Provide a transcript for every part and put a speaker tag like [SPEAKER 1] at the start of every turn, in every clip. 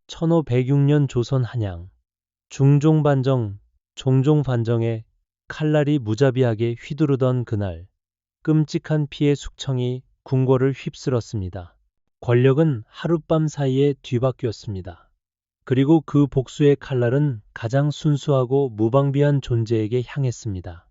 [SPEAKER 1] 1506년 조선 한양 중종반정, 종종반정에 칼날이 무자비하게 휘두르던 그날 끔찍한 피해 숙청이 궁궐을 휩쓸었습니다. 권력은 하룻밤 사이에 뒤바뀌었습니다. 그리고 그 복수의 칼날은 가장 순수하고 무방비한 존재에게 향했습니다.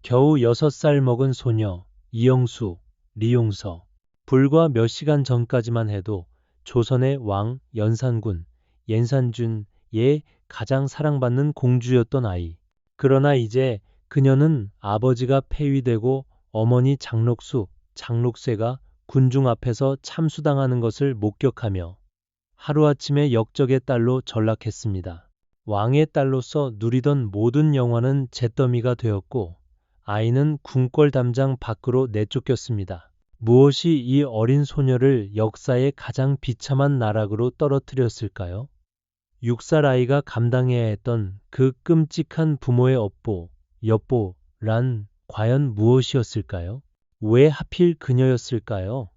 [SPEAKER 1] 겨우 6살 먹은 소녀 이영수, 리용서. 불과 몇 시간 전까지만 해도 조선의 왕 연산군, 옌산준의 가장 사랑받는 공주였던 아이. 그러나 이제 그녀는 아버지가 폐위되고 어머니 장록수, 장록쇠가 군중 앞에서 참수당하는 것을 목격하며 하루아침에 역적의 딸로 전락했습니다. 왕의 딸로서 누리던 모든 영화는 잿더미가 되었고 아이는 궁궐 담장 밖으로 내쫓겼습니다. 무엇이 이 어린 소녀를 역사의 가장 비참한 나락으로 떨어뜨렸을까요? 6살 아이가 감당해야 했던 그 끔찍한 부모의 업보, 엿보란 과연 무엇이었을까요? 왜 하필 그녀였을까요?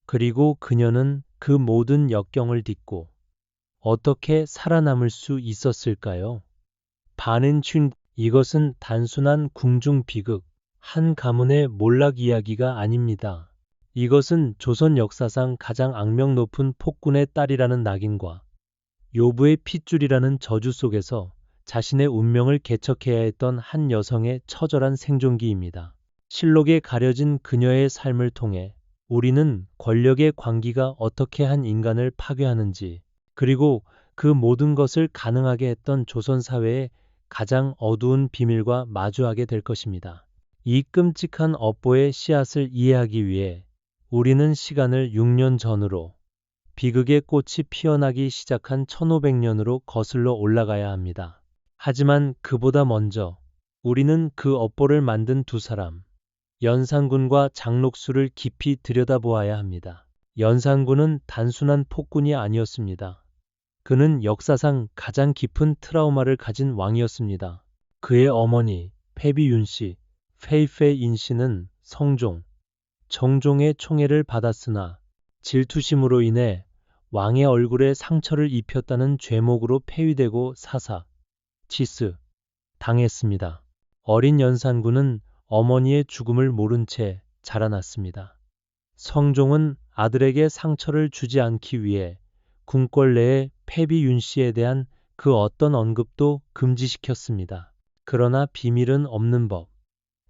[SPEAKER 1] 그리고 그녀는 그 모든 역경을 딛고 어떻게 살아남을 수 있었을까요? 반은춘 이것은 단순한 궁중 비극, 한 가문의 몰락 이야기가 아닙니다. 이것은 조선 역사상 가장 악명 높은 폭군의 딸이라는 낙인과 요부의 핏줄이라는 저주 속에서 자신의 운명을 개척해야 했던 한 여성의 처절한 생존기입니다. 실록에 가려진 그녀의 삶을 통해 우리는 권력의 광기가 어떻게 한 인간을 파괴하는지, 그리고 그 모든 것을 가능하게 했던 조선 사회의 가장 어두운 비밀과 마주하게 될 것입니다. 이 끔찍한 업보의 씨앗을 이해하기 위해 우리는 시간을 6년 전으로 비극의 꽃이 피어나기 시작한 1500년으로 거슬러 올라가야 합니다. 하지만 그보다 먼저 우리는 그 업보를 만든 두 사람, 연산군과 장록수를 깊이 들여다보아야 합니다. 연산군은 단순한 폭군이 아니었습니다. 그는 역사상 가장 깊은 트라우마를 가진 왕이었습니다. 그의 어머니 패비윤씨, 페이페인씨는 성종, 정종의 총애를 받았으나 질투심으로 인해 왕의 얼굴에 상처를 입혔다는 죄목으로 폐위되고 사사, 치스, 당했습니다. 어린 연산군은 어머니의 죽음을 모른 채 자라났습니다. 성종은 아들에게 상처를 주지 않기 위해 궁궐 내에 패비윤씨에 대한 그 어떤 언급도 금지시켰습니다. 그러나 비밀은 없는 법.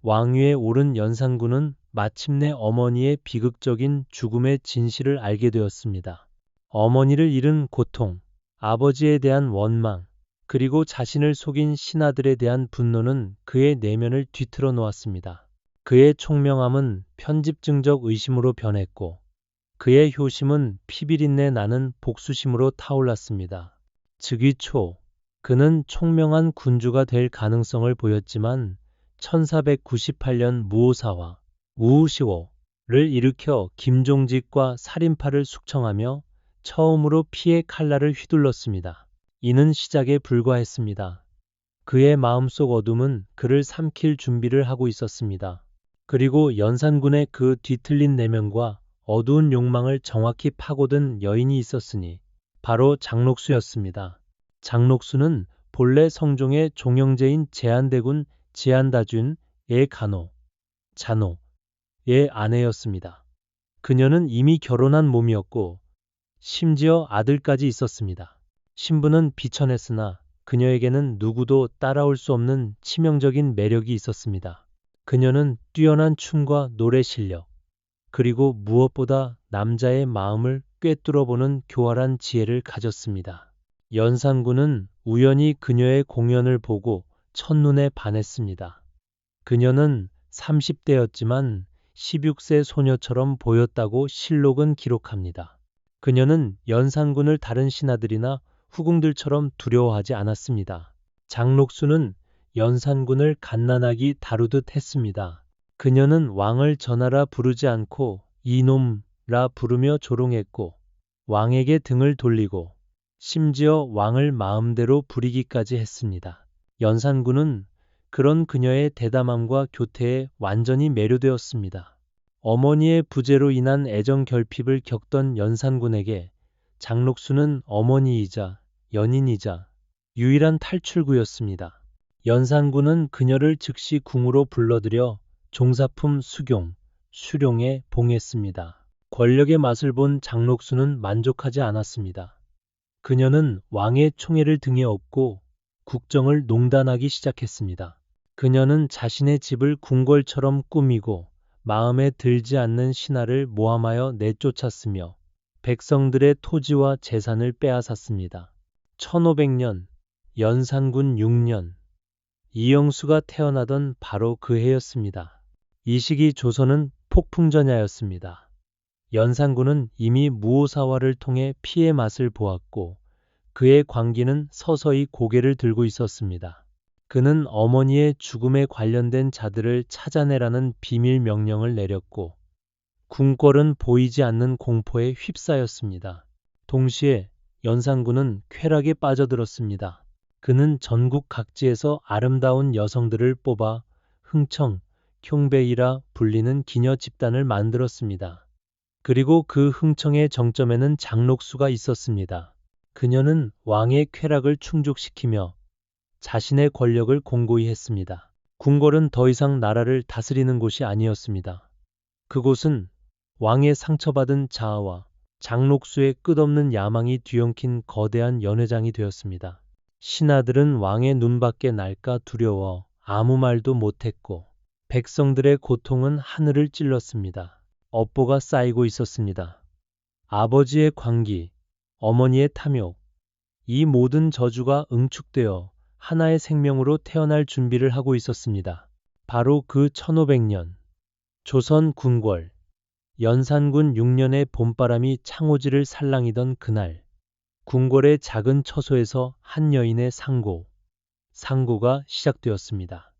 [SPEAKER 1] 왕위에 오른 연산군은 마침내 어머니의 비극적인 죽음의 진실을 알게 되었습니다. 어머니를 잃은 고통, 아버지에 대한 원망, 그리고 자신을 속인 신하들에 대한 분노는 그의 내면을 뒤틀어 놓았습니다. 그의 총명함은 편집증적 의심으로 변했고 그의 효심은 피비린내 나는 복수심으로 타올랐습니다. 즉위 초 그는 총명한 군주가 될 가능성을 보였지만 1498년 무오사화, 우우시호를 일으켜 김종직과 살인파를 숙청하며 처음으로 피의 칼날을 휘둘렀습니다. 이는 시작에 불과했습니다. 그의 마음속 어둠은 그를 삼킬 준비를 하고 있었습니다. 그리고 연산군의 그 뒤틀린 내면과 어두운 욕망을 정확히 파고든 여인이 있었으니 바로 장록수였습니다. 장록수는 본래 성종의 종영제인 제한대군 제한다준의 간호, 잔호의 아내였습니다. 그녀는 이미 결혼한 몸이었고 심지어 아들까지 있었습니다. 신부는 비천했으나 그녀에게는 누구도 따라올 수 없는 치명적인 매력이 있었습니다. 그녀는 뛰어난 춤과 노래 실력, 그리고 무엇보다 남자의 마음을 꿰뚫어보는 교활한 지혜를 가졌습니다. 연산군은 우연히 그녀의 공연을 보고 첫눈에 반했습니다. 그녀는 30대였지만 16세 소녀처럼 보였다고 실록은 기록합니다. 그녀는 연산군을 다른 신하들이나 후궁들처럼 두려워하지 않았습니다. 장록수는 연산군을 갓난아기 다루듯 했습니다. 그녀는 왕을 전하라 부르지 않고 이놈라 부르며 조롱했고 왕에게 등을 돌리고 심지어 왕을 마음대로 부리기까지 했습니다. 연산군은 그런 그녀의 대담함과 교태에 완전히 매료되었습니다. 어머니의 부재로 인한 애정 결핍을 겪던 연산군에게 장록수는 어머니이자 연인이자 유일한 탈출구였습니다. 연산군은 그녀를 즉시 궁으로 불러들여 종사품 수경, 수룡에 봉했습니다. 권력의 맛을 본 장록수는 만족하지 않았습니다. 그녀는 왕의 총애를 등에 업고 국정을 농단하기 시작했습니다. 그녀는 자신의 집을 궁궐처럼 꾸미고 마음에 들지 않는 신하를 모함하여 내쫓았으며 백성들의 토지와 재산을 빼앗았습니다. 1500년, 연산군 6년, 이영수가 태어나던 바로 그 해였습니다. 이 시기 조선은 폭풍전야였습니다. 연산군은 이미 무오사화를 통해 피의 맛을 보았고 그의 광기는 서서히 고개를 들고 있었습니다. 그는 어머니의 죽음에 관련된 자들을 찾아내라는 비밀 명령을 내렸고 궁궐은 보이지 않는 공포에 휩싸였습니다. 동시에 연산군은 쾌락에 빠져들었습니다. 그는 전국 각지에서 아름다운 여성들을 뽑아 흥청, 켐베이라 불리는 기녀 집단을 만들었습니다. 그리고 그 흥청의 정점에는 장록수가 있었습니다. 그녀는 왕의 쾌락을 충족시키며 자신의 권력을 공고히 했습니다. 궁궐은 더 이상 나라를 다스리는 곳이 아니었습니다. 그곳은 왕의 상처받은 자아와 장록수의 끝없는 야망이 뒤엉킨 거대한 연회장이 되었습니다. 신하들은 왕의 눈밖에 날까 두려워 아무 말도 못했고 백성들의 고통은 하늘을 찔렀습니다. 업보가 쌓이고 있었습니다. 아버지의 광기, 어머니의 탐욕, 이 모든 저주가 응축되어 하나의 생명으로 태어날 준비를 하고 있었습니다. 바로 그 1500년, 조선 궁궐, 연산군 6년의 봄바람이 창호지를 살랑이던 그날, 궁궐의 작은 처소에서 한 여인의 상고가 시작되었습니다.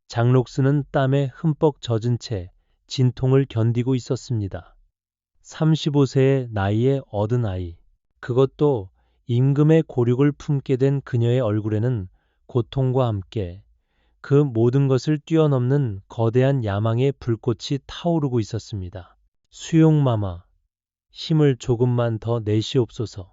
[SPEAKER 1] 장록수는 땀에 흠뻑 젖은 채 진통을 견디고 있었습니다. 35세의 나이에 얻은 아이, 그것도 임금의 고륙을 품게 된 그녀의 얼굴에는 고통과 함께 그 모든 것을 뛰어넘는 거대한 야망의 불꽃이 타오르고 있었습니다. 수용마마, 힘을 조금만 더 내시옵소서.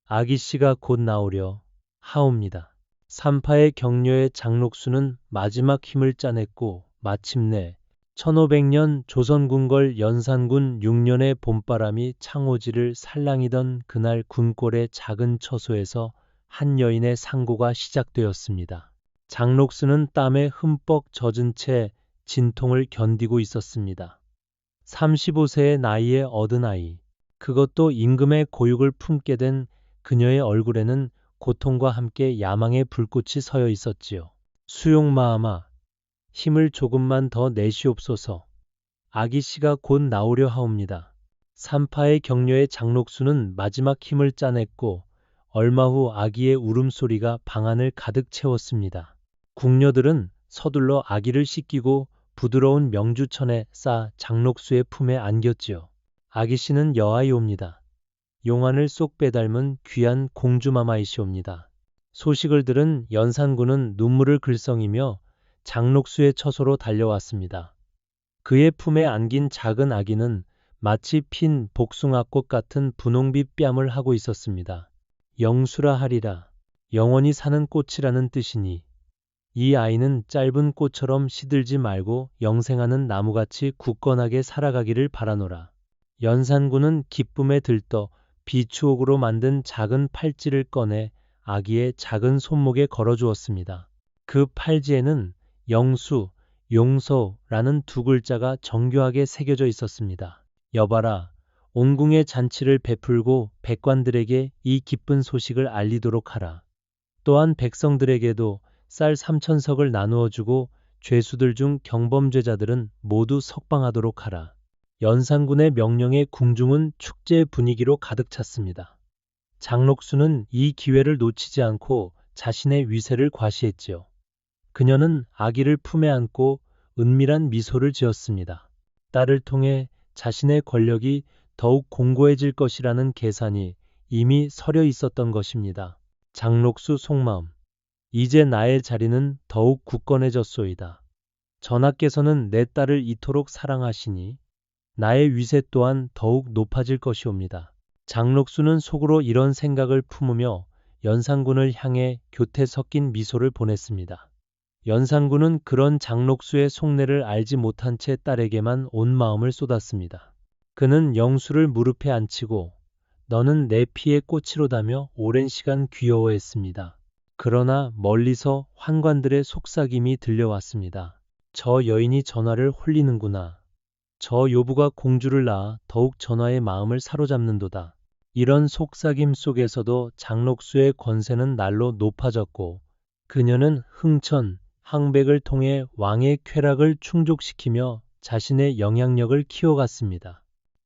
[SPEAKER 1] 아기씨가 곧 나오려 하옵니다. 산파의 격려에 장록수는 마지막 힘을 짜냈고 마침내 1500년 조선궁궐 연산군 6년의 봄바람이 창호지를 살랑이던 그날 궁궐의 작은 처소에서 한 여인의 상고가 시작되었습니다. 장록수는 땀에 흠뻑 젖은 채 진통을 견디고 있었습니다. 35세의 나이에 얻은 아이, 그것도 임금의 고육을 품게 된 그녀의 얼굴에는 고통과 함께 야망의 불꽃이 서여 있었지요. 수용마아마, 힘을 조금만 더 내시옵소서. 아기씨가 곧 나오려 하옵니다. 산파의 격려에 장록수는 마지막 힘을 짜냈고 얼마 후 아기의 울음소리가 방안을 가득 채웠습니다. 궁녀들은 서둘러 아기를 씻기고 부드러운 명주천에 싸 장록수의 품에 안겼지요. 아기씨는 여아이옵니다. 용안을 쏙 빼닮은 귀한 공주마마이시옵니다. 소식을 들은 연산군은 눈물을 글썽이며 장록수의 처소로 달려왔습니다. 그의 품에 안긴 작은 아기는 마치 핀 복숭아꽃 같은 분홍빛 뺨을 하고 있었습니다. 영수라 하리라. 영원히 사는 꽃이라는 뜻이니 이 아이는 짧은 꽃처럼 시들지 말고 영생하는 나무같이 굳건하게 살아가기를 바라노라. 연산군은 기쁨에 들떠 비추옥으로 만든 작은 팔찌를 꺼내 아기의 작은 손목에 걸어주었습니다. 그 팔찌에는 영수, 용서라는 두 글자가 정교하게 새겨져 있었습니다. 여봐라, 온궁의 잔치를 베풀고 백관들에게 이 기쁜 소식을 알리도록 하라. 또한 백성들에게도 쌀 3000석을 나누어 주고 죄수들 중 경범죄자들은 모두 석방하도록 하라. 연산군의 명령에 궁중은 축제 분위기로 가득 찼습니다. 장록수는 이 기회를 놓치지 않고 자신의 위세를 과시했지요. 그녀는 아기를 품에 안고 은밀한 미소를 지었습니다. 딸을 통해 자신의 권력이 더욱 공고해질 것이라는 계산이 이미 서려 있었던 것입니다. 장록수 속마음. 이제 나의 자리는 더욱 굳건해졌소이다. 전하께서는 내 딸을 이토록 사랑하시니 나의 위세 또한 더욱 높아질 것이옵니다. 장록수는 속으로 이런 생각을 품으며 연산군을 향해 교태 섞인 미소를 보냈습니다. 연산군은 그런 장록수의 속내를 알지 못한 채 딸에게만 온 마음을 쏟았습니다. 그는 영수를 무릎에 앉히고 너는 내 피의 꽃이로다며 오랜 시간 귀여워했습니다. 그러나 멀리서 환관들의 속삭임이 들려왔습니다. 저 여인이 전하를 홀리는구나. 저 요부가 공주를 낳아 더욱 전하의 마음을 사로잡는도다. 이런 속삭임 속에서도 장록수의 권세는 날로 높아졌고 그녀는 흥천, 항백을 통해 왕의 쾌락을 충족시키며 자신의 영향력을 키워갔습니다.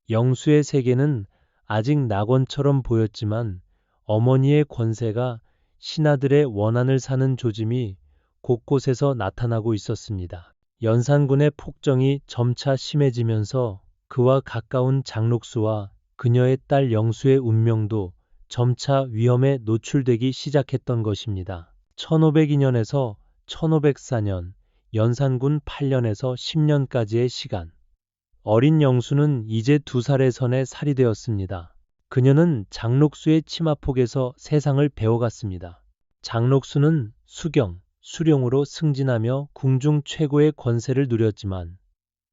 [SPEAKER 1] 영수의 세계는 아직 낙원처럼 보였지만 어머니의 권세가 신하들의 원한을 사는 조짐이 곳곳에서 나타나고 있었습니다. 연산군의 폭정이 점차 심해지면서 그와 가까운 장록수와 그녀의 딸 영수의 운명도 점차 위험에 노출되기 시작했던 것입니다. 1502년에서 1504년, 연산군 8년에서 10년까지의 시간. 어린 영수는 이제 2살의 선에 살이 되었습니다. 그녀는 장록수의 치마폭에서 세상을 배워갔습니다. 장록수는 수경, 수령으로 승진하며 궁중 최고의 권세를 누렸지만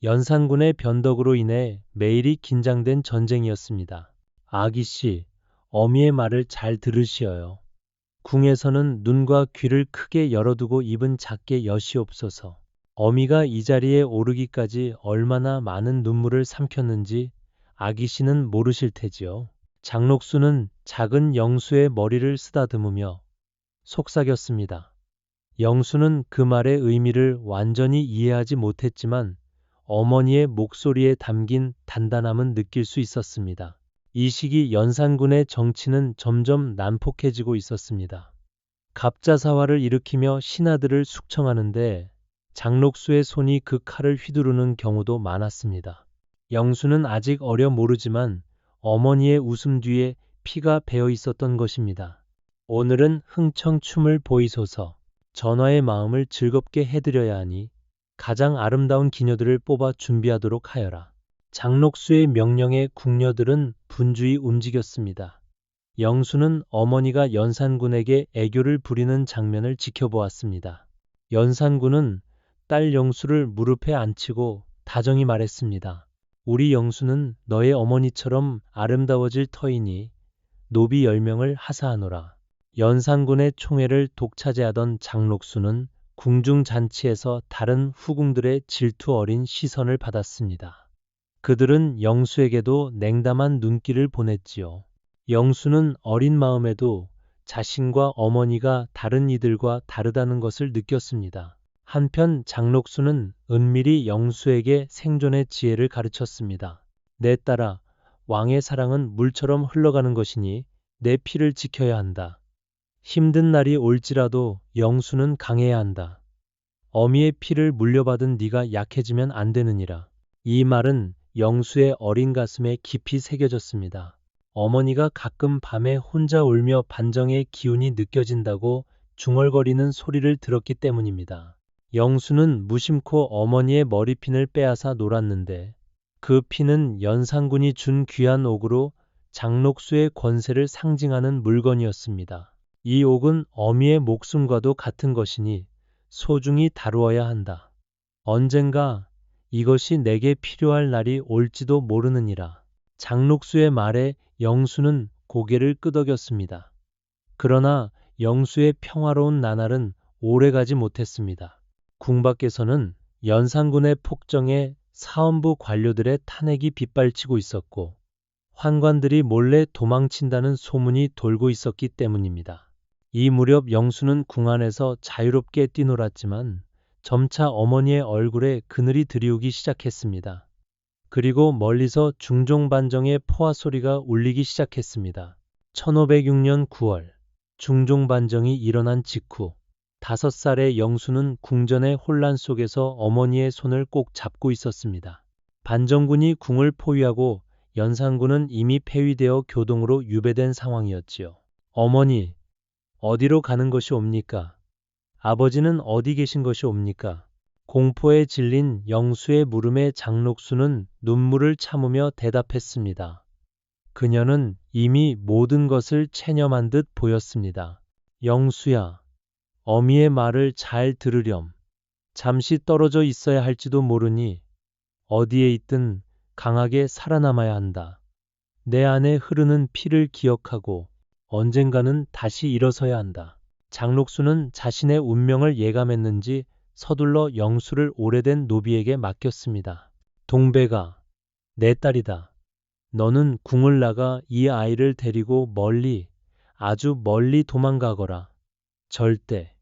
[SPEAKER 1] 연산군의 변덕으로 인해 매일이 긴장된 전쟁이었습니다. 아기씨, 어미의 말을 잘 들으시어요. 궁에서는 눈과 귀를 크게 열어두고 입은 작게 여시옵소서. 어미가 이 자리에 오르기까지 얼마나 많은 눈물을 삼켰는지 아기씨는 모르실 테지요. 장록수는 작은 영수의 머리를 쓰다듬으며 속삭였습니다. 영수는 그 말의 의미를 완전히 이해하지 못했지만 어머니의 목소리에 담긴 단단함은 느낄 수 있었습니다. 이 시기 연산군의 정치는 점점 난폭해지고 있었습니다. 갑자사화를 일으키며 신하들을 숙청하는데 장록수의 손이 그 칼을 휘두르는 경우도 많았습니다. 영수는 아직 어려 모르지만 어머니의 웃음 뒤에 피가 배어 있었던 것입니다. 오늘은 흥청춤을 보이소서. 전하의 마음을 즐겁게 해드려야 하니 가장 아름다운 기녀들을 뽑아 준비하도록 하여라. 장록수의 명령에 궁녀들은 분주히 움직였습니다. 영수는 어머니가 연산군에게 애교를 부리는 장면을 지켜보았습니다. 연산군은 딸 영수를 무릎에 앉히고 다정히 말했습니다. 우리 영수는 너의 어머니처럼 아름다워질 터이니 노비 10명을 하사하노라. 연산군의 총애를 독차지하던 장록수는 궁중잔치에서 다른 후궁들의 질투 어린 시선을 받았습니다. 그들은 영수에게도 냉담한 눈길을 보냈지요. 영수는 어린 마음에도 자신과 어머니가 다른 이들과 다르다는 것을 느꼈습니다. 한편 장록수는 은밀히 영수에게 생존의 지혜를 가르쳤습니다. 내 딸아, 왕의 사랑은 물처럼 흘러가는 것이니 내 피를 지켜야 한다. 힘든 날이 올지라도 영수는 강해야 한다. 어미의 피를 물려받은 네가 약해지면 안 되느니라. 이 말은 영수의 어린 가슴에 깊이 새겨졌습니다. 어머니가 가끔 밤에 혼자 울며 반정의 기운이 느껴진다고 중얼거리는 소리를 들었기 때문입니다. 영수는 무심코 어머니의 머리핀을 빼앗아 놀았는데 그 피는 연산군이 준 귀한 옥으로 장록수의 권세를 상징하는 물건이었습니다. 이 옥은 어미의 목숨과도 같은 것이니 소중히 다루어야 한다. 언젠가 이것이 내게 필요할 날이 올지도 모르느니라. 장록수의 말에 영수는 고개를 끄덕였습니다. 그러나 영수의 평화로운 나날은 오래가지 못했습니다. 궁 밖에서는 연산군의 폭정에 사헌부 관료들의 탄핵이 빗발치고 있었고 환관들이 몰래 도망친다는 소문이 돌고 있었기 때문입니다. 이 무렵 영수는 궁 안에서 자유롭게 뛰놀았지만 점차 어머니의 얼굴에 그늘이 드리우기 시작했습니다. 그리고 멀리서 중종반정의 포화 소리가 울리기 시작했습니다. 1506년 9월 중종반정이 일어난 직후 5살의 영수는 궁전의 혼란 속에서 어머니의 손을 꼭 잡고 있었습니다. 반정군이 궁을 포위하고 연산군은 이미 폐위되어 교동으로 유배된 상황이었지요. 어머니, 어디로 가는 것이 옵니까? 아버지는 어디 계신 것이 옵니까? 공포에 질린 영수의 물음에 장록수는 눈물을 참으며 대답했습니다. 그녀는 이미 모든 것을 체념한 듯 보였습니다. 영수야, 어미의 말을 잘 들으렴. 잠시 떨어져 있어야 할지도 모르니 어디에 있든 강하게 살아남아야 한다. 내 안에 흐르는 피를 기억하고 언젠가는 다시 일어서야 한다. 장록수는 자신의 운명을 예감했는지 서둘러 영수를 오래된 노비에게 맡겼습니다. 동배가 내 딸이다. 너는 궁을 나가 이 아이를 데리고 멀리, 아주 멀리 도망가거라. 절대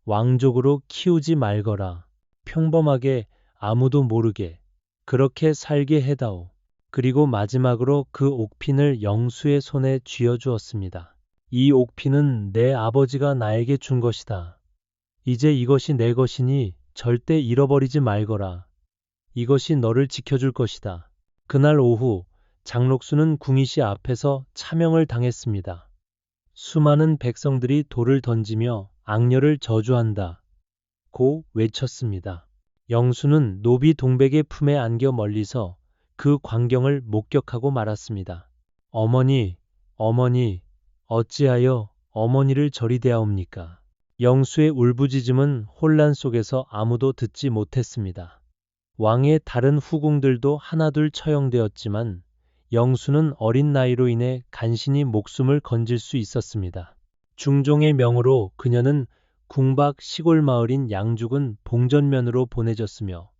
[SPEAKER 1] 왕족으로 키우지 말거라. 평범하게 아무도 모르게 그렇게 살게 해다오. 그리고 마지막으로 그 옥핀을 영수의 손에 쥐어주었습니다. 이 옥핀은 내 아버지가 나에게 준 것이다. 이제 이것이 내 것이니 절대 잃어버리지 말거라. 이것이 너를 지켜줄 것이다. 그날 오후 장록수는 궁이시 앞에서 차명을 당했습니다. 수많은 백성들이 돌을 던지며 악녀를 저주한다. 고 외쳤습니다. 영수는 노비 동백의 품에 안겨 멀리서 그 광경을 목격하고 말았습니다. 어머니, 어머니, 어찌하여 어머니를 저리 대하옵니까? 영수의 울부짖음은 혼란 속에서 아무도 듣지 못했습니다. 왕의 다른 후궁들도 하나둘 처형되었지만 영수는 어린 나이로 인해 간신히 목숨을 건질 수 있었습니다. 중종의 명으로 그녀는 궁밖 시골 마을인 양죽은 봉전면으로 보내졌으며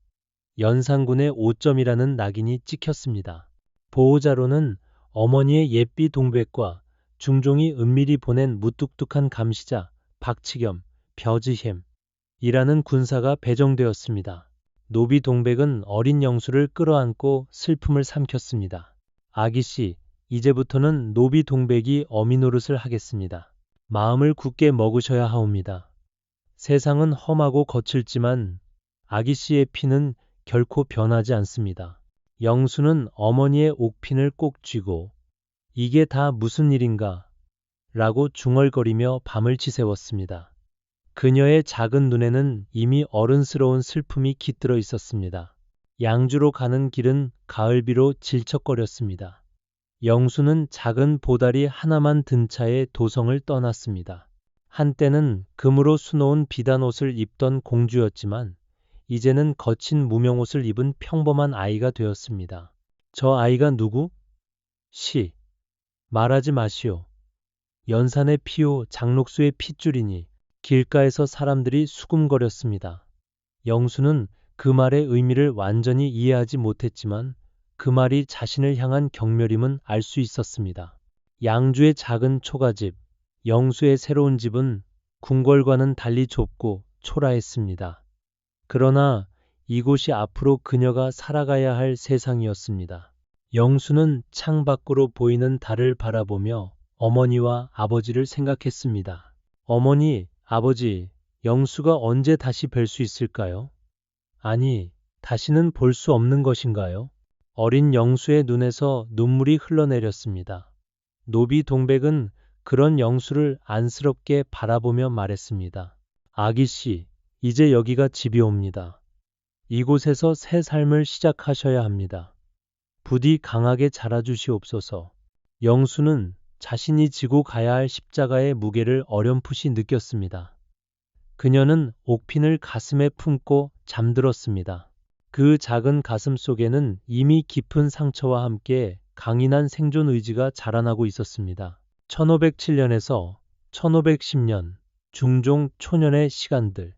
[SPEAKER 1] 연산군의 오점이라는 낙인이 찍혔습니다. 보호자로는 어머니의 예삐 동백과 중종이 은밀히 보낸 무뚝뚝한 감시자 박치겸, 벼지햄이라는 군사가 배정되었습니다. 노비 동백은 어린 영수를 끌어안고 슬픔을 삼켰습니다. 아기씨, 이제부터는 노비 동백이 어미 노릇을 하겠습니다. 마음을 굳게 먹으셔야 하옵니다. 세상은 험하고 거칠지만 아기씨의 피는 결코 변하지 않습니다. 영수는 어머니의 옥핀을 꼭 쥐고 이게 다 무슨 일인가? 라고 중얼거리며 밤을 지새웠습니다. 그녀의 작은 눈에는 이미 어른스러운 슬픔이 깃들어 있었습니다. 양주로 가는 길은 가을비로 질척거렸습니다. 영수는 작은 보다리 하나만 든 차에 도성을 떠났습니다. 한때는 금으로 수놓은 비단 옷을 입던 공주였지만 이제는 거친 무명옷을 입은 평범한 아이가 되었습니다. 저 아이가 누구? 시. 말하지 마시오. 연산의 피요 장록수의 핏줄이니. 길가에서 사람들이 수군거렸습니다. 영수는 그 말의 의미를 완전히 이해하지 못했지만 그 말이 자신을 향한 경멸임은 알 수 있었습니다. 양주의 작은 초가집, 영수의 새로운 집은 궁궐과는 달리 좁고 초라했습니다. 그러나 이곳이 앞으로 그녀가 살아가야 할 세상이었습니다. 영수는 창밖으로 보이는 달을 바라보며 어머니와 아버지를 생각했습니다. 어머니, 아버지, 영수가 언제 다시 뵐 수 있을까요? 아니, 다시는 볼 수 없는 것인가요? 어린 영수의 눈에서 눈물이 흘러내렸습니다. 노비 동백은 그런 영수를 안쓰럽게 바라보며 말했습니다. 아기씨, 이제 여기가 집이옵니다. 이곳에서 새 삶을 시작하셔야 합니다. 부디 강하게 자라주시옵소서. 영수는 자신이 지고 가야 할 십자가의 무게를 어렴풋이 느꼈습니다. 그녀는 옥핀을 가슴에 품고 잠들었습니다. 그 작은 가슴 속에는 이미 깊은 상처와 함께 강인한 생존 의지가 자라나고 있었습니다. 1507년에서 1510년 중종 초년의 시간들.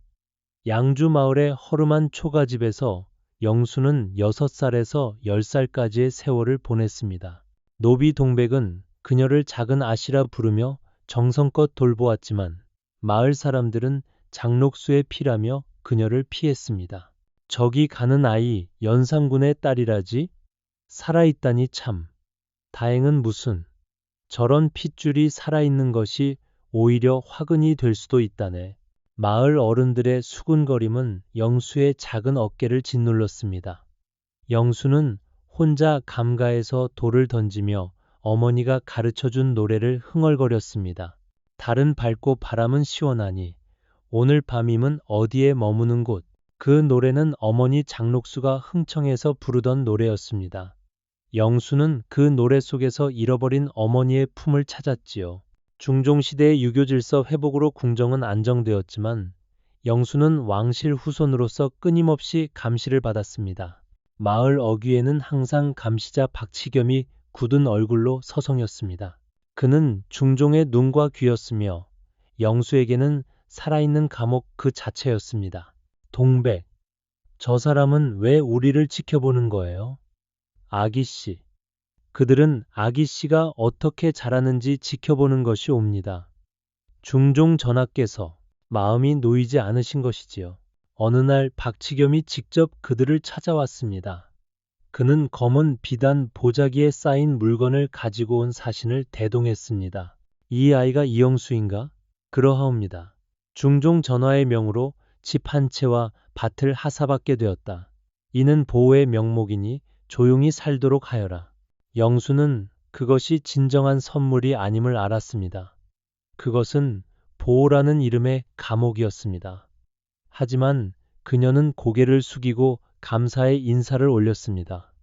[SPEAKER 1] 양주 마을의 허름한 초가집에서 영수는 6살에서 10살까지의 세월을 보냈습니다. 노비 동백은 그녀를 작은 아씨라 부르며 정성껏 돌보았지만 마을 사람들은 장록수의 피라며 그녀를 피했습니다. 저기 가는 아이 연산군의 딸이라지? 살아있다니 참. 다행은 무슨. 저런 핏줄이 살아있는 것이 오히려 화근이 될 수도 있다네. 마을 어른들의 수군거림은 영수의 작은 어깨를 짓눌렀습니다. 영수는 혼자 감가에서 돌을 던지며 어머니가 가르쳐준 노래를 흥얼거렸습니다. 달은 밝고 바람은 시원하니 오늘 밤임은 어디에 머무는 곳. 그 노래는 어머니 장록수가 흥청해서 부르던 노래였습니다. 영수는 그 노래 속에서 잃어버린 어머니의 품을 찾았지요. 중종시대의 유교 질서 회복으로 궁정은 안정되었지만 영수는 왕실 후손으로서 끊임없이 감시를 받았습니다. 마을 어귀에는 항상 감시자 박치겸이 굳은 얼굴로 서성였습니다. 그는 중종의 눈과 귀였으며 영수에게는 살아있는 감옥 그 자체였습니다. 동백, 저 사람은 왜 우리를 지켜보는 거예요? 아기씨. 그들은 아기씨가 어떻게 자라는지 지켜보는 것이 옵니다. 중종 전하께서 마음이 놓이지 않으신 것이지요. 어느 날 박치겸이 직접 그들을 찾아왔습니다. 그는 검은 비단 보자기에 쌓인 물건을 가지고 온 사신을 대동했습니다. 이 아이가 이영수인가? 그러하옵니다. 중종 전하의 명으로 집 한 채와 밭을 하사받게 되었다. 이는 보호의 명목이니 조용히 살도록 하여라. 영수는 그것이 진정한 선물이 아님을 알았습니다. 그것은 보호라는 이름의 감옥이었습니다. 하지만 그녀는 고개를 숙이고 감사의 인사를 올렸습니다.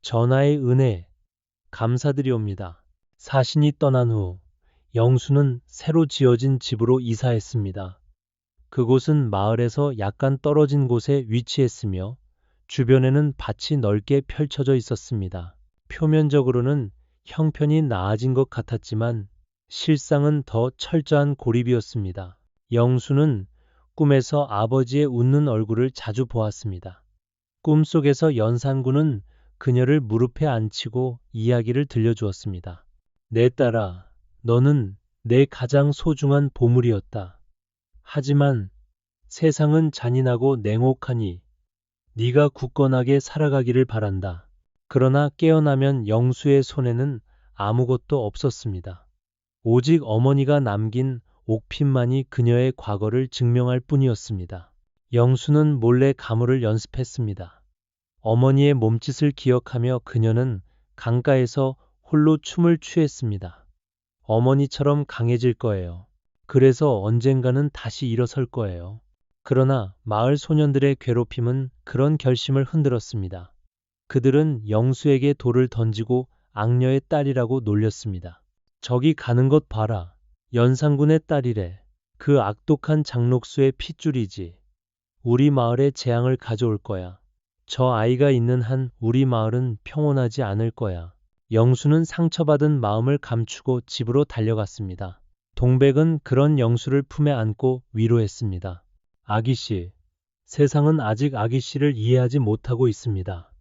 [SPEAKER 1] 전하의 은혜, 감사드리옵니다. 사신이 떠난 후 영수는 새로 지어진 집으로 이사했습니다. 그곳은 마을에서 약간 떨어진 곳에 위치했으며 주변에는 밭이 넓게 펼쳐져 있었습니다. 표면적으로는 형편이 나아진 것 같았지만 실상은 더 철저한 고립이었습니다. 영수는 꿈에서 아버지의 웃는 얼굴을 자주 보았습니다. 꿈속에서 연산군은 그녀를 무릎에 앉히고 이야기를 들려주었습니다. 내 딸아, 너는 내 가장 소중한 보물이었다. 하지만 세상은 잔인하고 냉혹하니 네가 굳건하게 살아가기를 바란다. 그러나 깨어나면 영수의 손에는 아무것도 없었습니다. 오직 어머니가 남긴 옥핀만이 그녀의 과거를 증명할 뿐이었습니다. 영수는 몰래 가물을 연습했습니다. 어머니의 몸짓을 기억하며 그녀는 강가에서 홀로 춤을 취했습니다. 어머니처럼 강해질 거예요. 그래서 언젠가는 다시 일어설 거예요. 그러나 마을 소년들의 괴롭힘은 그런 결심을 흔들었습니다. 그들은 영수에게 돌을 던지고 악녀의 딸이라고 놀렸습니다. 저기 가는 것 봐라. 연산군의 딸이래. 그 악독한 장록수의 핏줄이지. 우리 마을에 재앙을 가져올 거야. 저 아이가 있는 한 우리 마을은 평온하지 않을 거야. 영수는 상처받은 마음을 감추고 집으로 달려갔습니다. 동백은 그런 영수를 품에 안고 위로했습니다. 아기씨, 세상은 아직 아기씨를 이해하지 못하고 있습니다.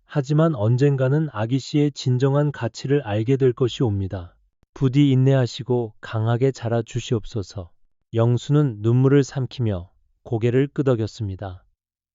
[SPEAKER 1] 하지만 언젠가는 아기씨의 진정한 가치를 알게 될 것이 옵니다. 부디 인내하시고 강하게 자라 주시옵소서. 영수는 눈물을 삼키며 고개를 끄덕였습니다.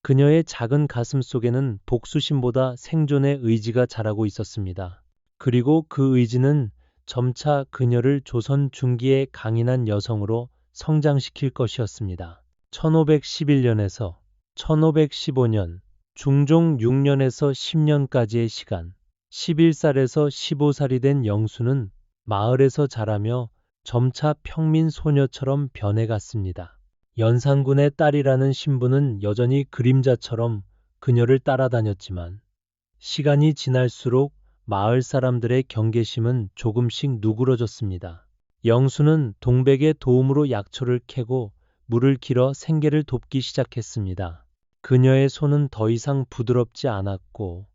[SPEAKER 1] 그녀의 작은 가슴 속에는 복수심보다 생존의 의지가 자라고 있었습니다. 그리고 그 의지는 점차 그녀를 조선 중기의 강인한 여성으로 성장시킬 것이었습니다. 1511년에서 1515년, 중종 6년에서 10년까지의 시간, 11살에서 15살이 된 영수는 마을에서 자라며 점차 평민 소녀처럼 변해갔습니다. 연산군의 딸이라는 신분은 여전히 그림자처럼 그녀를 따라다녔지만 시간이 지날수록 마을 사람들의 경계심은 조금씩 누그러졌습니다. 영수는 동백의 도움으로 약초를 캐고 물을 길어 생계를 돕기 시작했습니다. 그녀의 손은 더 이상 부드럽지 않았고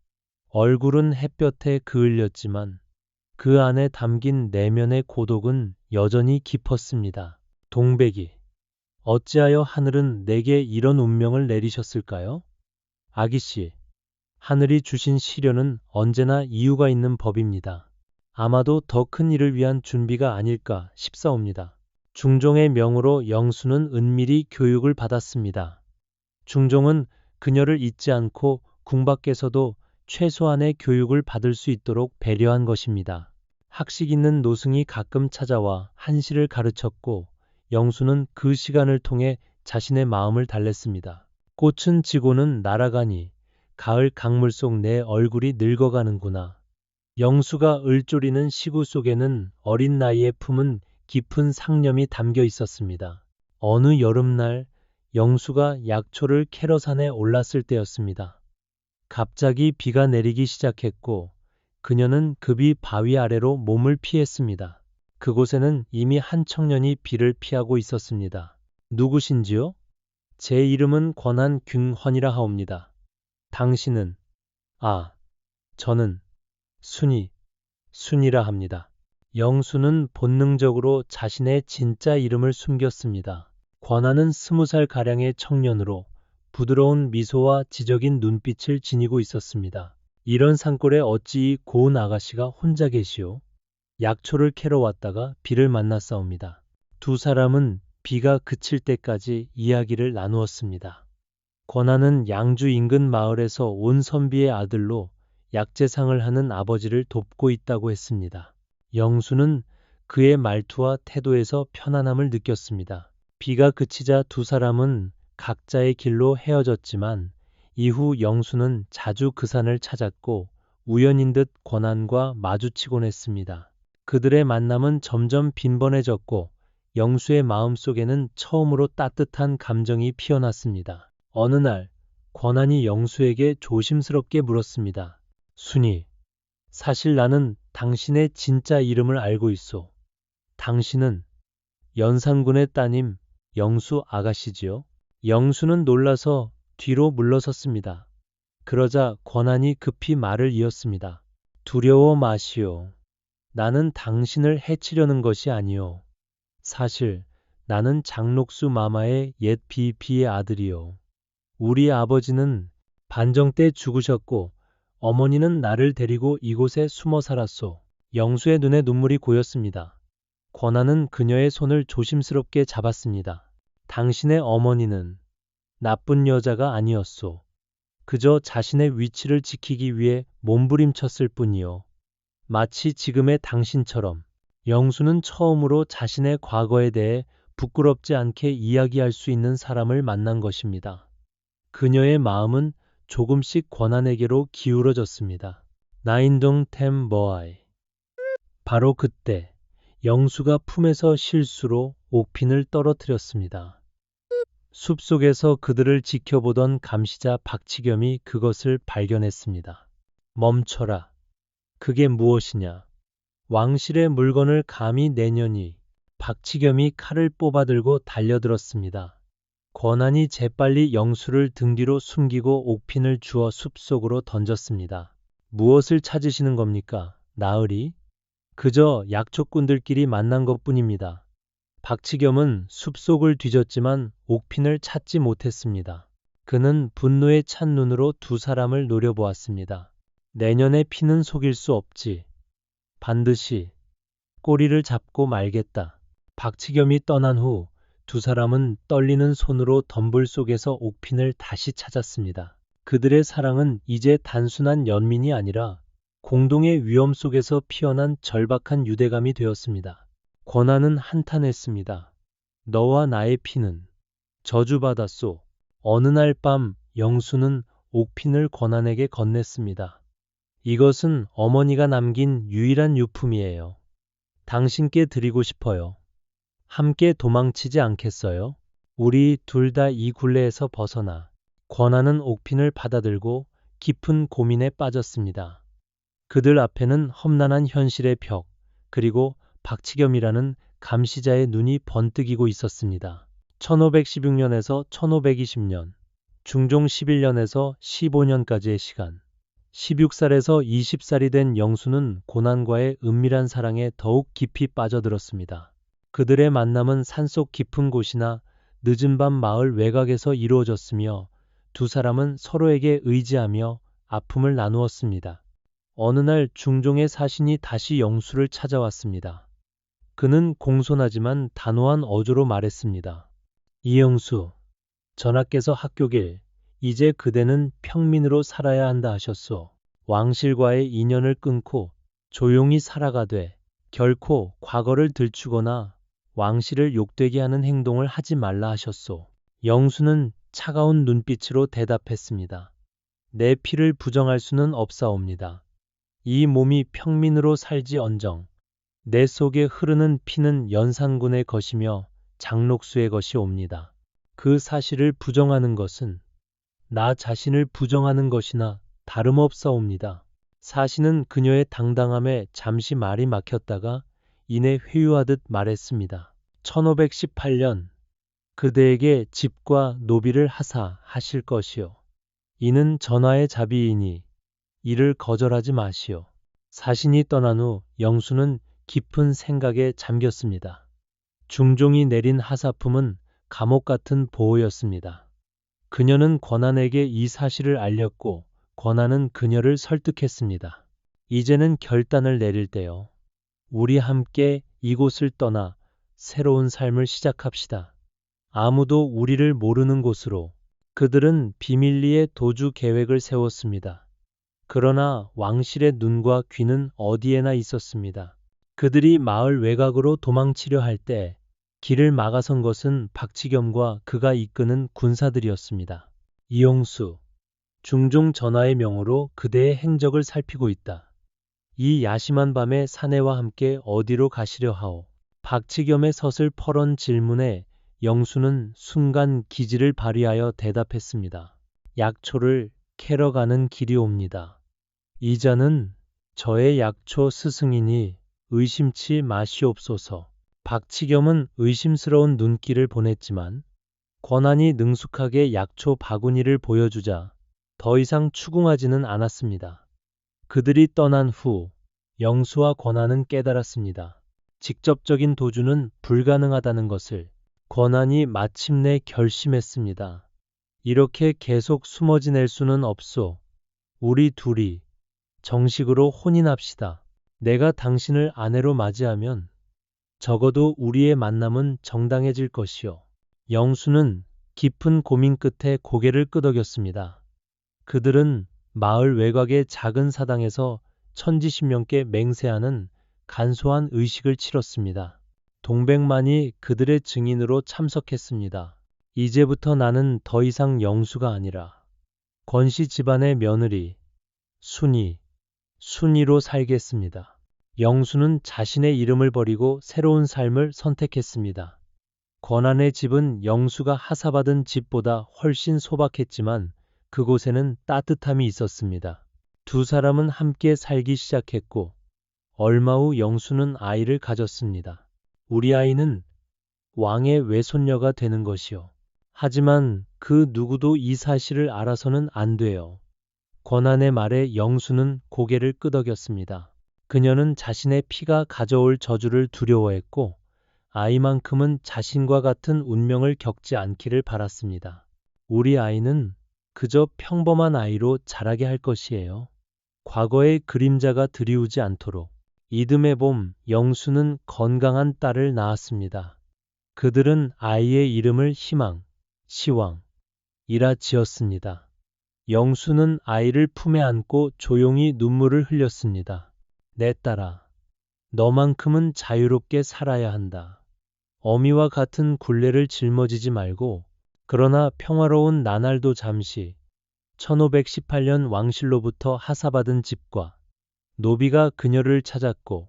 [SPEAKER 1] 얼굴은 햇볕에 그을렸지만 그 안에 담긴 내면의 고독은 여전히 깊었습니다. 동백이, 어찌하여 하늘은 내게 이런 운명을 내리셨을까요? 아기씨, 하늘이 주신 시련은 언제나 이유가 있는 법입니다. 아마도 더 큰 일을 위한 준비가 아닐까 싶사옵니다. 중종의 명으로 영수는 은밀히 교육을 받았습니다. 중종은 그녀를 잊지 않고 궁 밖에서도 최소한의 교육을 받을 수 있도록 배려한 것입니다. 학식 있는 노승이 가끔 찾아와 한시를 가르쳤고 영수는 그 시간을 통해 자신의 마음을 달랬습니다. 꽃은 지고는 날아가니 가을 강물 속 내 얼굴이 늙어가는구나. 영수가 을조리는 시구 속에는 어린 나이에 품은 깊은 상념이 담겨 있었습니다. 어느 여름날 영수가 약초를 캐러 산에 올랐을 때였습니다. 갑자기 비가 내리기 시작했고 그녀는 급히 바위 아래로 몸을 피했습니다. 그곳에는 이미 한 청년이 비를 피하고 있었습니다. 누구신지요? 제 이름은 권한균헌이라 하옵니다. 당신은? 아, 저는 순이라 합니다. 영수는 본능적으로 자신의 진짜 이름을 숨겼습니다. 권한은 20살가량의 청년으로 부드러운 미소와 지적인 눈빛을 지니고 있었습니다. 이런 산골에 어찌 이 고운 아가씨가 혼자 계시오? 약초를 캐러 왔다가 비를 만났사옵니다. 두 사람은 비가 그칠 때까지 이야기를 나누었습니다. 권한은 양주 인근 마을에서 온 선비의 아들로 약재상을 하는 아버지를 돕고 있다고 했습니다. 영수는 그의 말투와 태도에서 편안함을 느꼈습니다. 비가 그치자 두 사람은 각자의 길로 헤어졌지만 이후 영수는 자주 그 산을 찾았고 우연인 듯 권한과 마주치곤 했습니다. 그들의 만남은 점점 빈번해졌고 영수의 마음속에는 처음으로 따뜻한 감정이 피어났습니다. 어느 날 권한이 영수에게 조심스럽게 물었습니다. 순이, 사실 나는 당신의 진짜 이름을 알고 있소. 당신은 연산군의 따님 영수 아가씨지요? 영수는 놀라서 뒤로 물러섰습니다. 그러자 권한이 급히 말을 이었습니다. 두려워 마시오. 나는 당신을 해치려는 것이 아니오. 사실 나는 장록수 마마의 옛 비비의 아들이오. 우리 아버지는 반정 때 죽으셨고 어머니는 나를 데리고 이곳에 숨어 살았소. 영수의 눈에 눈물이 고였습니다. 권한은 그녀의 손을 조심스럽게 잡았습니다. 당신의 어머니는 나쁜 여자가 아니었소. 그저 자신의 위치를 지키기 위해 몸부림쳤을 뿐이요. 마치 지금의 당신처럼. 영수는 처음으로 자신의 과거에 대해 부끄럽지 않게 이야기할 수 있는 사람을 만난 것입니다. 그녀의 마음은 조금씩 권한에게로 기울어졌습니다. 나인동 템버아이. 바로 그때 영수가 품에서 실수로 옥핀을 떨어뜨렸습니다. 숲속에서 그들을 지켜보던 감시자 박치겸이 그것을 발견했습니다. 멈춰라. 그게 무엇이냐? 왕실의 물건을 감히 내냐니. 박치겸이 칼을 뽑아들고 달려들었습니다. 권한이 재빨리 영수를 등 뒤로 숨기고 옥핀을 주워 숲속으로 던졌습니다. 무엇을 찾으시는 겁니까, 나으리? 그저 약초꾼들끼리 만난 것뿐입니다. 박치겸은 숲속을 뒤졌지만 옥핀을 찾지 못했습니다. 그는 분노에 찬 눈으로 두 사람을 노려보았습니다. 내년의 피는 속일 수 없지. 반드시 꼬리를 잡고 말겠다. 박치겸이 떠난 후 두 사람은 떨리는 손으로 덤불 속에서 옥핀을 다시 찾았습니다. 그들의 사랑은 이제 단순한 연민이 아니라 공동의 위험 속에서 피어난 절박한 유대감이 되었습니다. 권한은 한탄했습니다. 너와 나의 피는 저주받았소. 어느 날 밤 영수는 옥핀을 권한에게 건넸습니다. 이것은 어머니가 남긴 유일한 유품이에요. 당신께 드리고 싶어요. 함께 도망치지 않겠어요? 우리 둘 다 이 굴레에서 벗어나. 권한은 옥핀을 받아들고 깊은 고민에 빠졌습니다. 그들 앞에는 험난한 현실의 벽, 그리고 박치겸이라는 감시자의 눈이 번뜩이고 있었습니다. 1516년에서 1520년, 중종 11년에서 15년까지의 시간. 16살에서 20살이 된 영수는 고난과의 은밀한 사랑에 더욱 깊이 빠져들었습니다. 그들의 만남은 산속 깊은 곳이나 늦은 밤 마을 외곽에서 이루어졌으며 두 사람은 서로에게 의지하며 아픔을 나누었습니다. 어느 날 중종의 사신이 다시 영수를 찾아왔습니다. 그는 공손하지만 단호한 어조로 말했습니다. 이영수, 전하께서 학교길, 이제 그대는 평민으로 살아야 한다 하셨소. 왕실과의 인연을 끊고 조용히 살아가되 결코 과거를 들추거나 왕실을 욕되게 하는 행동을 하지 말라 하셨소. 영수는 차가운 눈빛으로 대답했습니다. 내 피를 부정할 수는 없사옵니다. 이 몸이 평민으로 살지언정 내 속에 흐르는 피는 연산군의 것이며 장록수의 것이옵니다. 그 사실을 부정하는 것은 나 자신을 부정하는 것이나 다름없사옵니다. 사신은 그녀의 당당함에 잠시 말이 막혔다가 이내 회유하듯 말했습니다. 1518년 그대에게 집과 노비를 하사하실 것이요. 이는 전하의 자비이니 이를 거절하지 마시오. 사신이 떠난 후 영수는 깊은 생각에 잠겼습니다. 중종이 내린 하사품은 감옥 같은 보호였습니다. 그녀는 권한에게 이 사실을 알렸고 권한은 그녀를 설득했습니다. 이제는 결단을 내릴 때요. 우리 함께 이곳을 떠나 새로운 삶을 시작합시다. 아무도 우리를 모르는 곳으로. 그들은 비밀리에 도주 계획을 세웠습니다. 그러나 왕실의 눈과 귀는 어디에나 있었습니다. 그들이 마을 외곽으로 도망치려 할 때 길을 막아선 것은 박치겸과 그가 이끄는 군사들이었습니다. 이용수, 중종 전하의 명으로 그대의 행적을 살피고 있다. 이 야심한 밤에 사내와 함께 어디로 가시려 하오? 박치겸의 서슬퍼런 질문에 영수는 순간 기지를 발휘하여 대답했습니다. 약초를 캐러 가는 길이옵니다. 이자는 저의 약초 스승이니 의심치 마시옵소서. 박치겸은 의심스러운 눈길을 보냈지만 권한이 능숙하게 약초 바구니를 보여주자 더 이상 추궁하지는 않았습니다. 그들이 떠난 후 영수와 권한은 깨달았습니다. 직접적인 도주는 불가능하다는 것을. 권한이 마침내 결심했습니다. 이렇게 계속 숨어 지낼 수는 없소. 우리 둘이 정식으로 혼인합시다. 내가 당신을 아내로 맞이하면 적어도 우리의 만남은 정당해질 것이요. 영수는 깊은 고민 끝에 고개를 끄덕였습니다. 그들은 마을 외곽의 작은 사당에서 천지신명께 맹세하는 간소한 의식을 치렀습니다. 동백만이 그들의 증인으로 참석했습니다. 이제부터 나는 더 이상 영수가 아니라 권씨 집안의 며느리, 순이로 살겠습니다. 영수는 자신의 이름을 버리고 새로운 삶을 선택했습니다. 권한의 집은 영수가 하사받은 집보다 훨씬 소박했지만 그곳에는 따뜻함이 있었습니다. 두 사람은 함께 살기 시작했고 얼마 후 영수는 아이를 가졌습니다. 우리 아이는 왕의 외손녀가 되는 것이요. 하지만 그 누구도 이 사실을 알아서는 안 돼요. 권한의 말에 영수는 고개를 끄덕였습니다. 그녀는 자신의 피가 가져올 저주를 두려워했고 아이만큼은 자신과 같은 운명을 겪지 않기를 바랐습니다. 우리 아이는 그저 평범한 아이로 자라게 할 것이에요. 과거의 그림자가 드리우지 않도록. 이듬해 봄 영수는 건강한 딸을 낳았습니다. 그들은 아이의 이름을 희망, 시왕이라 지었습니다. 영수는 아이를 품에 안고 조용히 눈물을 흘렸습니다. 내 딸아, 너만큼은 자유롭게 살아야 한다. 어미와 같은 굴레를 짊어지지 말고 그러나 평화로운 나날도 잠시 1518년 왕실로부터 하사받은 집과 노비가 그녀를 찾았고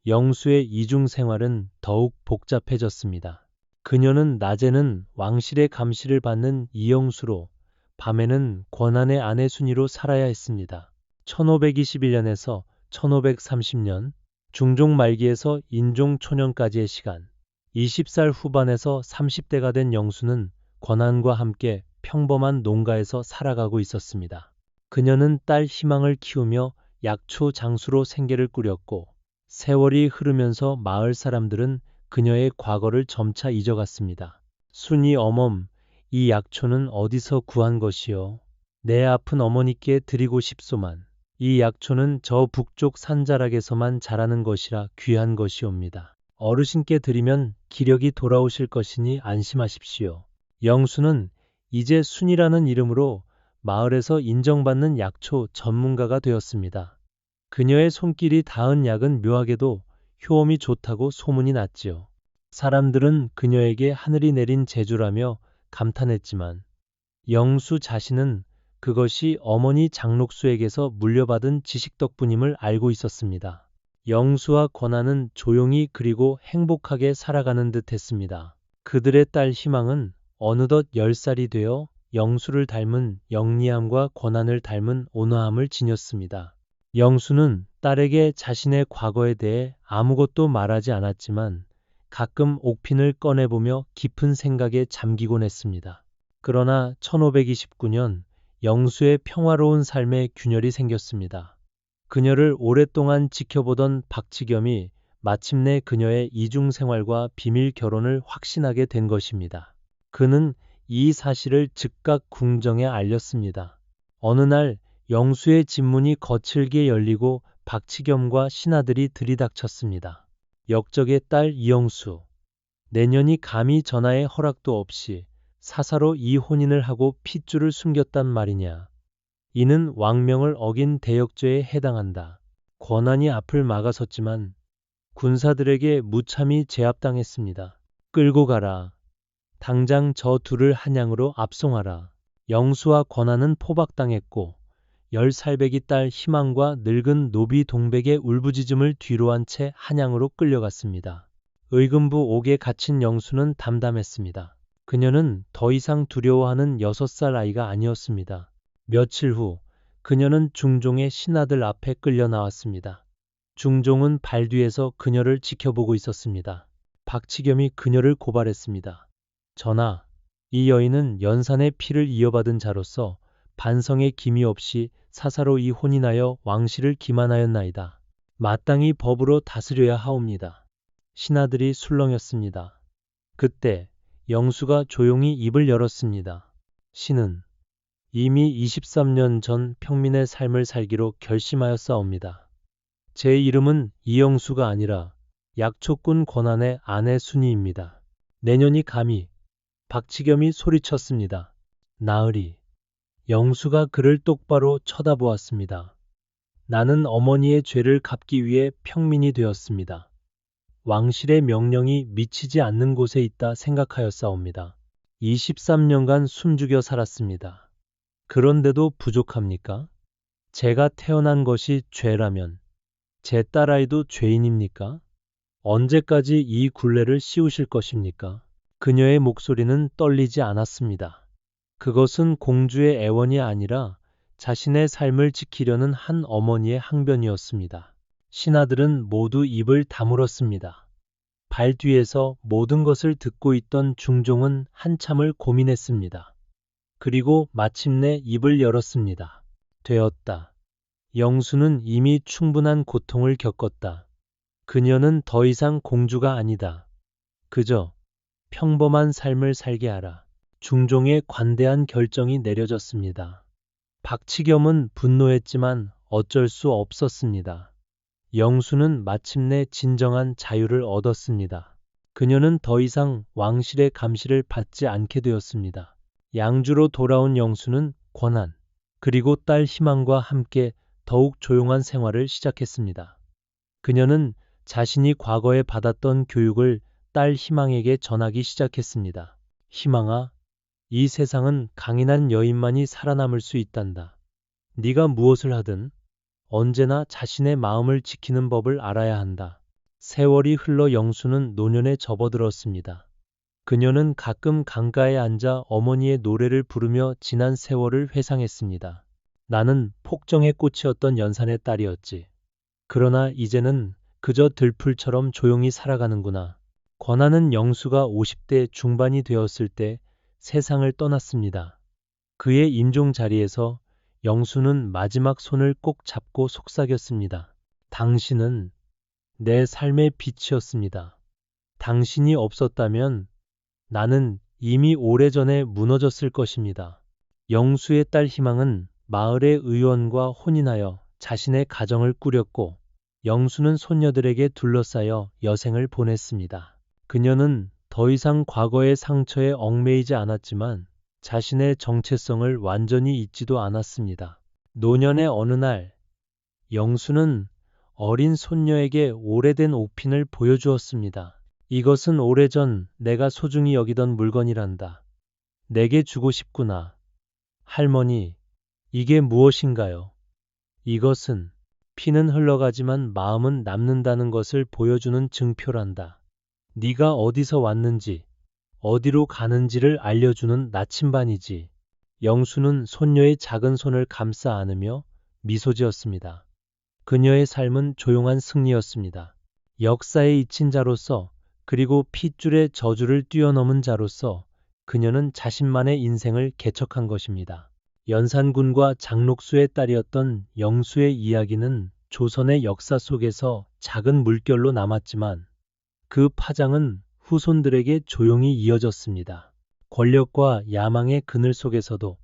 [SPEAKER 1] 영수의 이중 생활은 더욱 복잡해졌습니다. 그녀는 낮에는 왕실의 감시를 받는 이영수로 밤에는 권한의 아내 순이로 살아야 했습니다. 1521년에서 1530년 중종 말기에서 인종 초년까지의 시간 20살 후반에서 30대가 된 영수는 권한과 함께 평범한 농가에서 살아가고 있었습니다. 그녀는 딸 희망을 키우며 약초 장수로 생계를 꾸렸고 세월이 흐르면서 마을 사람들은 그녀의 과거를 점차 잊어갔습니다. 순이 어멈, 이 약초는 어디서 구한 것이요? 내 아픈 어머니께 드리고 싶소만. 이 약초는 저 북쪽 산자락에서만 자라는 것이라 귀한 것이옵니다. 어르신께 드리면 기력이 돌아오실 것이니 안심하십시오. 영수는 이제 순이라는 이름으로 마을에서 인정받는 약초 전문가가 되었습니다. 그녀의 손길이 닿은 약은 묘하게도 효험이 좋다고 소문이 났지요. 사람들은 그녀에게 하늘이 내린 재주라며 감탄했지만 영수 자신은 그것이 어머니 장록수에게서 물려받은 지식 덕분임을 알고 있었습니다. 영수와 권한은 조용히 그리고 행복하게 살아가는 듯 했습니다. 그들의 딸 희망은 어느덧 10살이 되어 영수를 닮은 영리함과 권한을 닮은 온화함을 지녔습니다. 영수는 딸에게 자신의 과거에 대해 아무것도 말하지 않았지만 가끔 옥핀을 꺼내보며 깊은 생각에 잠기곤 했습니다. 그러나 1529년 영수의 평화로운 삶에 균열이 생겼습니다. 그녀를 오랫동안 지켜보던 박치겸이 마침내 그녀의 이중 생활과 비밀 결혼을 확신하게 된 것입니다. 그는 이 사실을 즉각 궁정에 알렸습니다. 어느 날 영수의 집문이 거칠게 열리고 박치겸과 신하들이 들이닥쳤습니다. 역적의 딸 이영수, 내년이 감히 전하의 허락도 없이 사사로 이 혼인을 하고 핏줄을 숨겼단 말이냐. 이는 왕명을 어긴 대역죄에 해당한다. 권한이 앞을 막아섰지만 군사들에게 무참히 제압당했습니다. 끌고 가라. 당장 저 둘을 한양으로 압송하라. 영수와 권한은 포박당했고 10살배기 딸 희망과 늙은 노비 동백의 울부짖음을 뒤로한 채 한양으로 끌려갔습니다. 의금부 옥에 갇힌 영수는 담담했습니다. 그녀는 더 이상 두려워하는 6살 아이가 아니었습니다. 며칠 후 그녀는 중종의 신하들 앞에 끌려 나왔습니다. 중종은 발 뒤에서 그녀를 지켜보고 있었습니다. 박치겸이 그녀를 고발했습니다. 전하, 이 여인은 연산의 피를 이어받은 자로서 반성의 기미 없이 사사로 이 혼인하여 왕실을 기만하였나이다. 마땅히 법으로 다스려야 하옵니다. 신하들이 술렁였습니다. 그때 영수가 조용히 입을 열었습니다. 신은 이미 23년 전 평민의 삶을 살기로 결심하였사옵니다. 제 이름은 이영수가 아니라 약초꾼 권한의 아내 순이입니다. 내년이 감히 박치겸이 소리쳤습니다. 나으리. 영수가 그를 똑바로 쳐다보았습니다. 나는 어머니의 죄를 갚기 위해 평민이 되었습니다. 왕실의 명령이 미치지 않는 곳에 있다 생각하였사옵니다. 23년간 숨죽여 살았습니다. 그런데도 부족합니까? 제가 태어난 것이 죄라면 제 딸아이도 죄인입니까? 언제까지 이 굴레를 씌우실 것입니까? 그녀의 목소리는 떨리지 않았습니다. 그것은 공주의 애원이 아니라 자신의 삶을 지키려는 한 어머니의 항변이었습니다. 신하들은 모두 입을 다물었습니다. 발 뒤에서 모든 것을 듣고 있던 중종은 한참을 고민했습니다. 그리고 마침내 입을 열었습니다. 되었다. 영수는 이미 충분한 고통을 겪었다. 그녀는 더 이상 공주가 아니다. 그저 평범한 삶을 살게 하라. 중종의 관대한 결정이 내려졌습니다. 박치겸은 분노했지만 어쩔 수 없었습니다. 영수는 마침내 진정한 자유를 얻었습니다. 그녀는 더 이상 왕실의 감시를 받지 않게 되었습니다. 양주로 돌아온 영수는 권한, 그리고 딸 희망과 함께 더욱 조용한 생활을 시작했습니다. 그녀는 자신이 과거에 받았던 교육을 딸 희망에게 전하기 시작했습니다. 희망아, 이 세상은 강인한 여인만이 살아남을 수 있단다. 네가 무엇을 하든 언제나 자신의 마음을 지키는 법을 알아야 한다. 세월이 흘러 영수는 노년에 접어들었습니다. 그녀는 가끔 강가에 앉아 어머니의 노래를 부르며 지난 세월을 회상했습니다. 나는 폭정의 꽃이었던 연산의 딸이었지. 그러나 이제는 그저 들풀처럼 조용히 살아가는구나. 권하는 영수가 50대 중반이 되었을 때 세상을 떠났습니다. 그의 임종 자리에서 영수는 마지막 손을 꼭 잡고 속삭였습니다. 당신은 내 삶의 빛이었습니다. 당신이 없었다면 나는 이미 오래전에 무너졌을 것입니다. 영수의 딸 희망은 마을의 의원과 혼인하여 자신의 가정을 꾸렸고 영수는 손녀들에게 둘러싸여 여생을 보냈습니다. 그녀는 더 이상 과거의 상처에 얽매이지 않았지만 자신의 정체성을 완전히 잊지도 않았습니다. 노년의 어느 날 영수는 어린 손녀에게 오래된 옥핀을 보여주었습니다. 이것은 오래전 내가 소중히 여기던 물건이란다. 내게 주고 싶구나. 할머니, 이게 무엇인가요? 이것은 피는 흘러가지만 마음은 남는다는 것을 보여주는 증표란다. 네가 어디서 왔는지, 어디로 가는지를 알려주는 나침반이지. 영수는 손녀의 작은 손을 감싸 안으며 미소 지었습니다. 그녀의 삶은 조용한 승리였습니다. 역사에 잊힌 자로서 그리고 핏줄의 저주를 뛰어넘은 자로서 그녀는 자신만의 인생을 개척한 것입니다. 연산군과 장록수의 딸이었던 영수의 이야기는 조선의 역사 속에서 작은 물결로 남았지만 그 파장은 후손들에게 조용히 이어졌습니다. 권력과 야망의 그늘 속에서도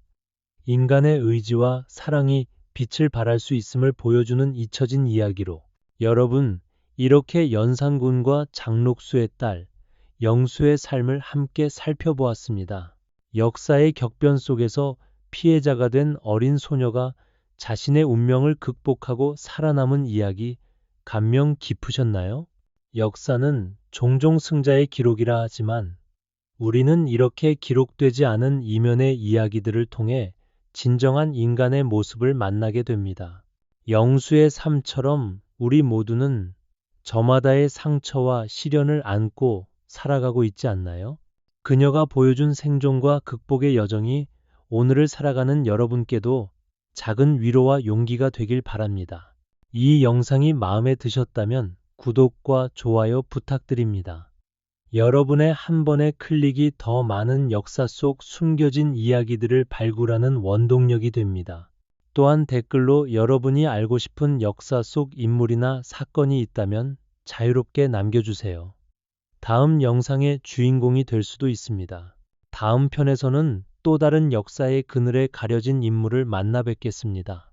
[SPEAKER 1] 인간의 의지와 사랑이 빛을 발할 수 있음을 보여주는 잊혀진 이야기로 여러분, 이렇게 연산군과 장록수의 딸 영수의 삶을 함께 살펴보았습니다. 역사의 격변 속에서 피해자가 된 어린 소녀가 자신의 운명을 극복하고 살아남은 이야기 감명 깊으셨나요? 역사는 종종 승자의 기록이라 하지만 우리는 이렇게 기록되지 않은 이면의 이야기들을 통해 진정한 인간의 모습을 만나게 됩니다. 영수의 삶처럼 우리 모두는 저마다의 상처와 시련을 안고 살아가고 있지 않나요? 그녀가 보여준 생존과 극복의 여정이 오늘을 살아가는 여러분께도 작은 위로와 용기가 되길 바랍니다. 이 영상이 마음에 드셨다면 구독과 좋아요 부탁드립니다. 여러분의 한 번의 클릭이 더 많은 역사 속 숨겨진 이야기들을 발굴하는 원동력이 됩니다. 또한 댓글로 여러분이 알고 싶은 역사 속 인물이나 사건이 있다면 자유롭게 남겨주세요. 다음 영상의 주인공이 될 수도 있습니다. 다음 편에서는 또 다른 역사의 그늘에 가려진 인물을 만나 뵙겠습니다.